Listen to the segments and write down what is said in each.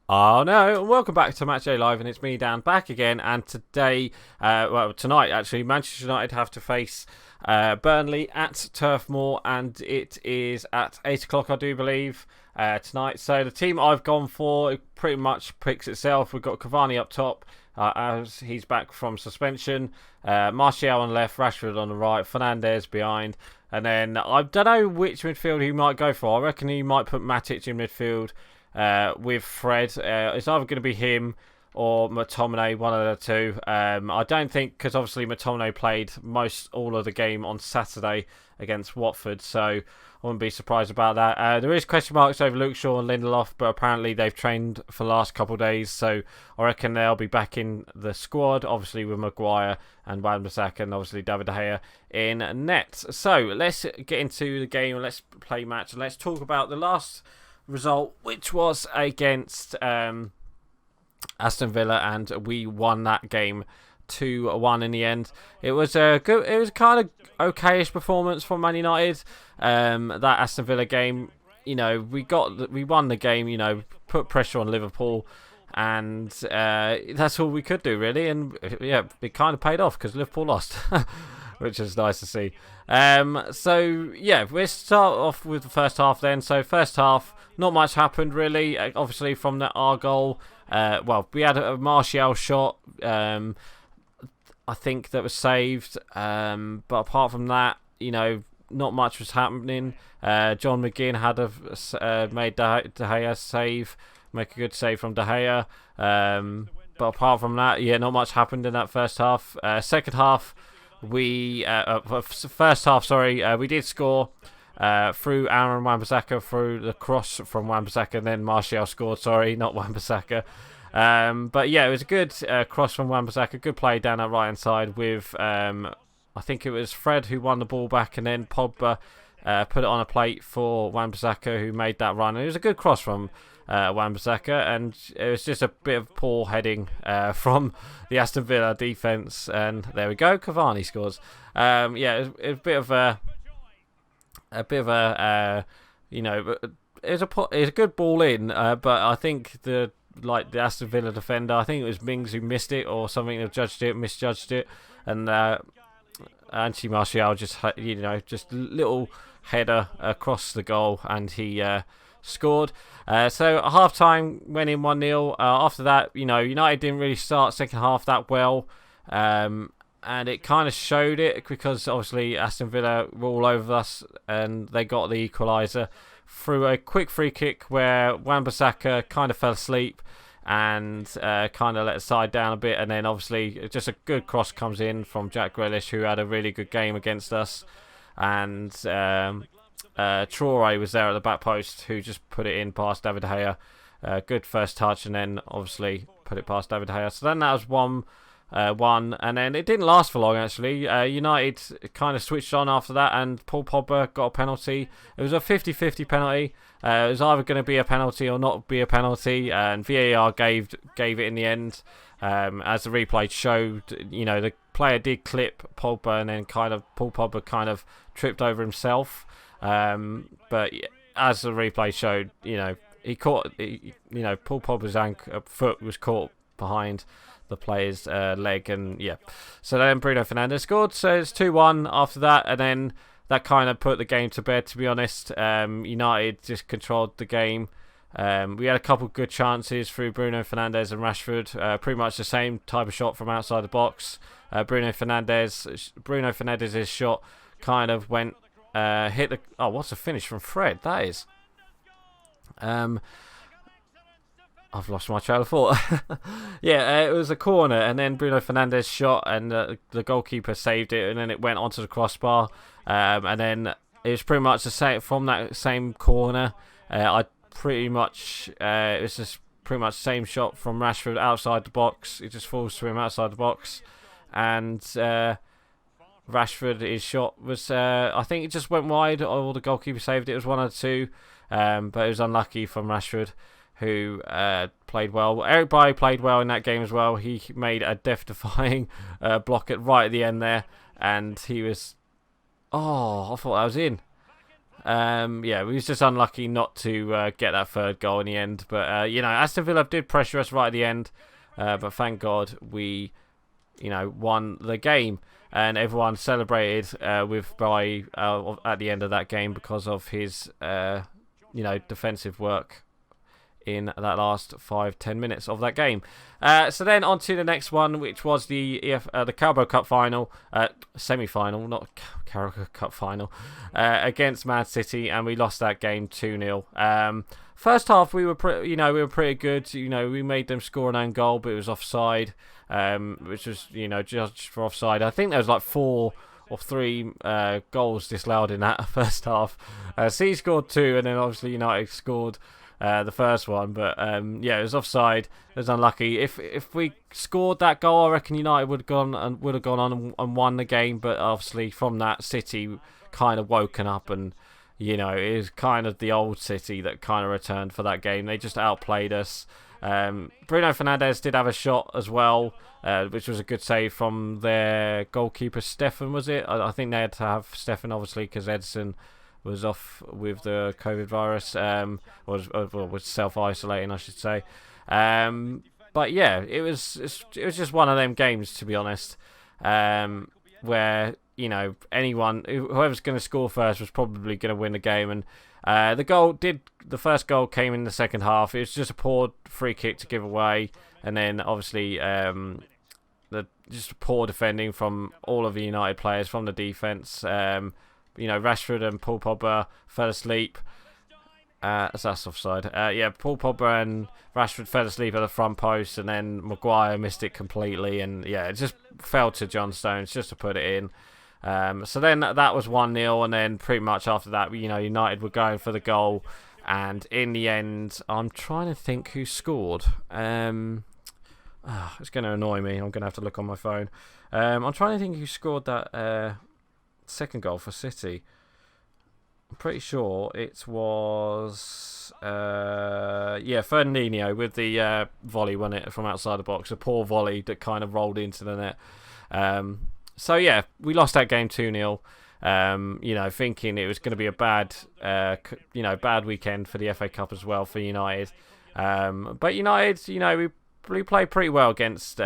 Oh no, welcome back to Matchday Live, and it's me, Dan, back again. And today, tonight actually, Manchester United have to face Burnley at Turf Moor, and it is at 8 o'clock, I do believe, tonight. So the team I've gone for, it pretty much picks itself. We've got Cavani up top, as he's back from suspension. Martial on the left, Rashford on the right, Fernandes behind. And then I don't know which midfield he might go for. I reckon he might put Matic in midfield with Fred. It's either going to be him or McTominay, one of the two. I don't think, because obviously McTominay played all of the game on Saturday against Watford, so I wouldn't be surprised about that. There is question marks over Luke Shaw and Lindelof, but apparently they've trained for the last couple of days, so I reckon they'll be back in the squad, obviously with Maguire and Wan-Bissaka and obviously David De Gea in net. So let's get into the game, let's play match, and let's talk about the last result, which was against Aston Villa, and we won that game 2-1 in the end. It was a good, it was kind of okayish performance from Man United. That Aston Villa game, we won the game, put pressure on Liverpool, and that's all we could do really. And yeah, it kind of paid off because Liverpool lost, which is nice to see. So yeah, we'll start off with the first half then. So first half, not much happened really. Obviously from our goal, we had a Martial shot, I think, that was saved. But apart from that, not much was happening. John McGinn had made De Gea save, make a good save from De Gea. But apart from that, yeah, not much happened in that first half. Second half, we did score through Aaron Wan-Bissaka, through the cross from Wan-Bissaka, and then Martial scored. Sorry, not Wan-Bissaka. But yeah, it was a good cross from Wan-Bissaka, good play down that right hand side with I think it was Fred who won the ball back, and then Pogba put it on a plate for Wan-Bissaka, who made that run. And it was a good cross from Wan-Bissaka, and it was just a bit of poor heading from the Aston Villa defence, and there we go, Cavani scores. Yeah, it was a bit of it was a good ball in, but I think the Aston Villa defender, I think it was Mings who missed it or something, misjudged it, and Anthony Martial just little header across the goal, and he scored. So at half time went in 1-0. After that, United didn't really start second half that well, and it kind of showed it, because obviously Aston Villa were all over us, and they got the equaliser through a quick free kick where Wan-Bissaka kind of fell asleep and kind of let the side down a bit, and then obviously just a good cross comes in from Jack Grealish, who had a really good game against us, and Traore was there at the back post, who just put it in past David De Gea. Good first touch, and then obviously put it past David De Gea. So then that was 1-1, and then it didn't last for long actually. United kind of switched on after that, and Paul Pogba got a penalty. It was a 50-50 penalty. It was either going to be a penalty or not be a penalty, and VAR gave it in the end. As the replay showed, the player did clip Pogba, and then Paul Pogba kind of tripped over himself. But as the replay showed, he caught, Paul Pogba's foot was caught behind the player's leg, and yeah. So then Bruno Fernandes scored, so it's 2-1 after that, and then that kind of put the game to bed, to be honest. United just controlled the game. We had a couple of good chances through Bruno Fernandes and Rashford, pretty much the same type of shot from outside the box. Bruno Fernandes' shot kind of went, hit the... Oh, what's a finish from Fred? That is... I've lost my trail of thought. Yeah, it was a corner, and then Bruno Fernandes shot, and the goalkeeper saved it, and then it went onto the crossbar, and then it was pretty much the same from that same corner. It was just pretty much the same shot from Rashford outside the box. It just falls to him outside the box, and Rashford, his shot was, I think it just went wide, or the goalkeeper saved it. It was one of the two, but it was unlucky from Rashford, who played well. Eric Bailly played well in that game as well. He made a death-defying block right at the end there, and he was... Oh, I thought that was in. Yeah, we was just unlucky not to get that third goal in the end. But you know, Aston Villa did pressure us right at the end, but thank God we, you know, won the game, and everyone celebrated with Bry at the end of that game because of his, you know, defensive work in that last 5-10 minutes of that game. So then on to the next one, which was the Carabao Cup final, semi-final, not Carabao Cup final, against Man City, and we lost that game 2-0. First half we were pretty good. You know, we made them score an own goal, but it was offside, which was, you know, judged for offside. I think there was like 4 or 3 goals disallowed in that first half. City scored 2, and then obviously United scored the first one, but yeah, it was offside. It was unlucky. If we scored that goal, I reckon United would have gone on and won the game. But obviously, from that, City kind of woken up, and you know, it was kind of the old City that kind of returned for that game. They just outplayed us. Bruno Fernandes did have a shot as well, which was a good save from their goalkeeper, Stefan, was it? I think they had to have Stefan, obviously, because Edson was off with the COVID virus, was self-isolating, I should say. But yeah, it was just one of them games, to be honest, where, you know, whoever's going to score first was probably going to win the game. And the first goal came in the second half. It was just a poor free kick to give away, and then obviously just poor defending from all of the United players from the defence. You know, Rashford and Paul Pogba fell asleep. That's offside. Yeah, Paul Pogba and Rashford fell asleep at the front post, and then Maguire missed it completely. And yeah, it just fell to John Stones just to put it in. So then that was 1-0, and then pretty much after that, you know, United were going for the goal. And in the end, I'm trying to think who scored. It's going to annoy me. I'm going to have to look on my phone. I'm trying to think who scored that second goal for City. I'm pretty sure it was Fernandinho with the volley, wasn't it, from outside the box, a poor volley that kind of rolled into the net. So yeah, we lost that game 2-0. You know, thinking it was going to be a bad weekend for the FA Cup as well for United. But United, you know, we played pretty well against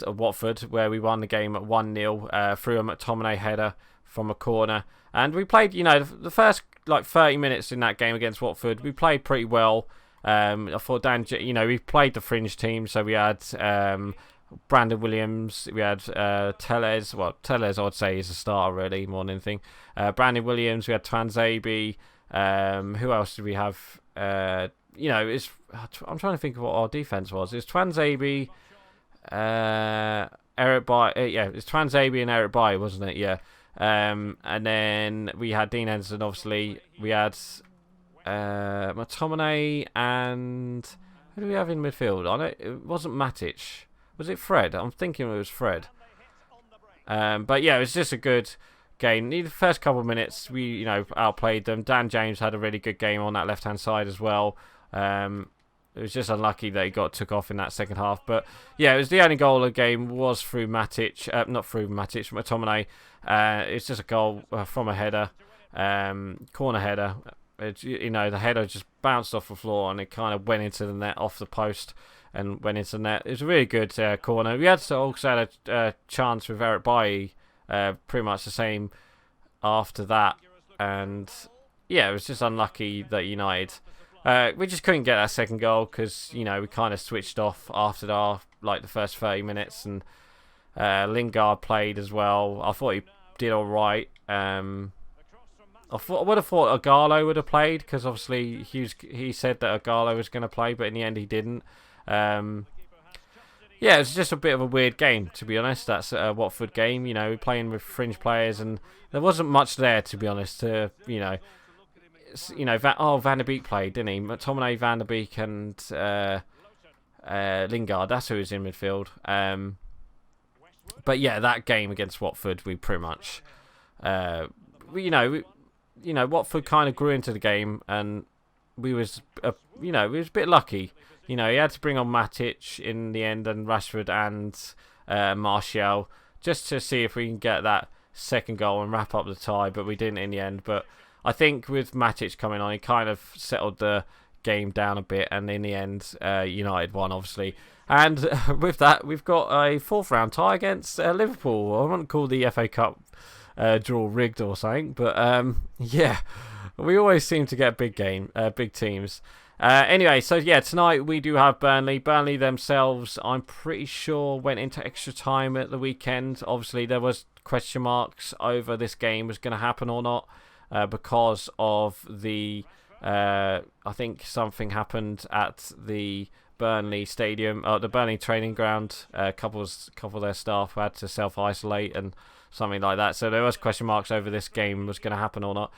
Watford, where we won the game at 1-0 through a McTominay header from a corner. And we played, you know, the first like 30 minutes in that game against Watford, we played pretty well. I thought we played the fringe team, so we had Brandon Williams, we had Tellez. Well, Tellez I would say is a starter really more than anything. Brandon Williams, we had Twanzebe. Who else did we have? You know, I'm trying to think of what our defense was. It's Twanzebe. Eric Bailly, it's Twanzebe and Eric Bailly, wasn't it? Yeah. And then we had Dean Henderson, obviously. We had McTominay, and who do we have in midfield? It wasn't Matic. Was it Fred? I'm thinking it was Fred. But yeah, it was just a good game. The first couple of minutes, we, you know, outplayed them. Dan James had a really good game on that left-hand side as well. It was just unlucky that he took off in that second half. But yeah, it was the only goal of the game was through Matic. Not through Matic, from McTominay. It's just a goal from a header. Corner header. You know, the header just bounced off the floor and it kind of went into the net off the post and went into the net. It was a really good corner. We also had a chance with Eric Bailly, pretty much the same after that. And yeah, it was just unlucky that United... we just couldn't get that second goal because, you know, we kind of switched off after the first 30 minutes, and Lingard played as well. I thought he did all right. I would have thought Agallo would have played because obviously he said that Agallo was going to play, but in the end he didn't. Yeah, it was just a bit of a weird game, to be honest. That's a Watford game, you know, playing with fringe players, and there wasn't much there, to be honest, to, you know... Van der Beek played, didn't he? McTominay, Van der Beek, and Lingard. That's who was in midfield. But yeah, that game against Watford, we pretty much, Watford kind of grew into the game, and we was a bit lucky. You know, he had to bring on Matic in the end, and Rashford and Martial, just to see if we can get that second goal and wrap up the tie, but we didn't in the end. But I think with Matic coming on, he kind of settled the game down a bit, and in the end, United won, obviously. And with that, we've got a fourth round tie against Liverpool. I wouldn't call the FA Cup draw rigged or something, but yeah, we always seem to get big teams. Anyway, so yeah, tonight we do have Burnley. Burnley themselves, I'm pretty sure, went into extra time at the weekend. Obviously, there was question marks over this game was going to happen or not because of the I think something happened at the Burnley stadium, the Burnley training ground. A couple of their staff had to self-isolate and something like that. So there was question marks over this game was going to happen or not.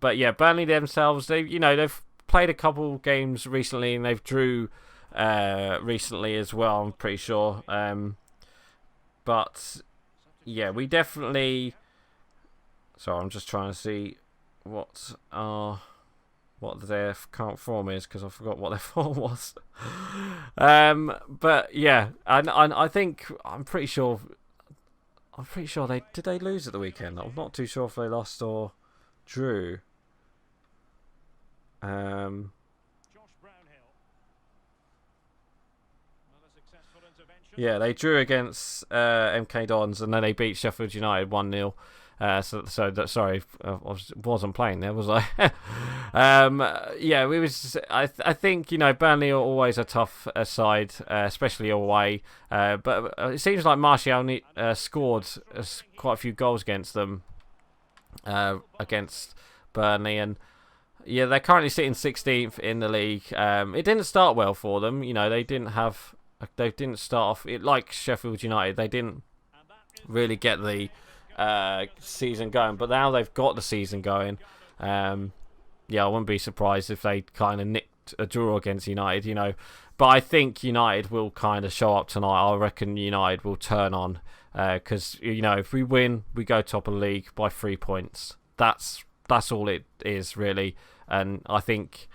But yeah, Burnley themselves, they've played a couple games recently and they've drew recently as well, I'm pretty sure. But yeah, we definitely... Sorry, I'm just trying to see what their current form is, because I forgot what their form was. But yeah, and I think I'm pretty sure they lose at the weekend. I'm not too sure if they lost or drew. Yeah, they drew against MK Dons, and then they beat Sheffield United 1-0. Sorry, I wasn't playing there, was I? Yeah, we was. I think Burnley are always a tough side, especially away. But it seems like Martial scored quite a few goals against them, against Burnley, and yeah, they're currently sitting 16th in the league. It didn't start well for them. They didn't start off like Sheffield United. They didn't really get the season going, but now they've got the season going. Yeah, I wouldn't be surprised if they kind of nicked a draw against United, but I think United will kind of show up tonight. I reckon United will turn on, because if we win, we go top of the league by 3 points. That's all it is, really. And I think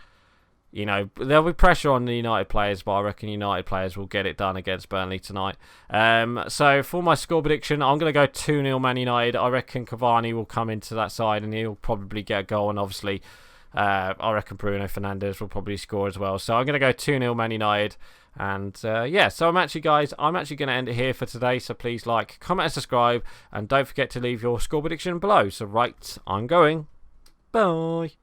there'll be pressure on the United players, but I reckon United players will get it done against Burnley tonight. So for my score prediction, I'm going to go 2-0 Man United. I reckon Cavani will come into that side and he'll probably get a goal. And obviously, I reckon Bruno Fernandes will probably score as well. So I'm going to go 2-0 Man United. And yeah, so I'm actually going to end it here for today. So please like, comment and subscribe. And don't forget to leave your score prediction below. So right, I'm going. Bye.